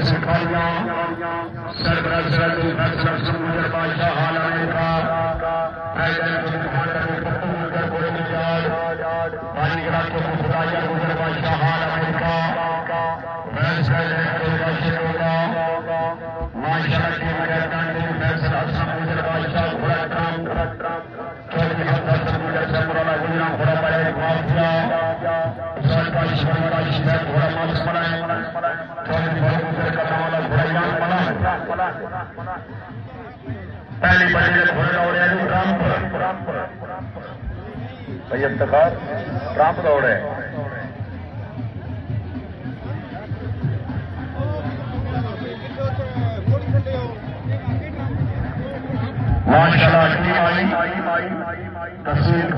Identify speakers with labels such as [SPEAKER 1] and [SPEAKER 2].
[SPEAKER 1] سکھالیاں سربراہ سربراہ بادشاہ عالم کا پہلی بڑی بھائی افتخار ٹرمپ دوڑے ماشاء اللہ تصویر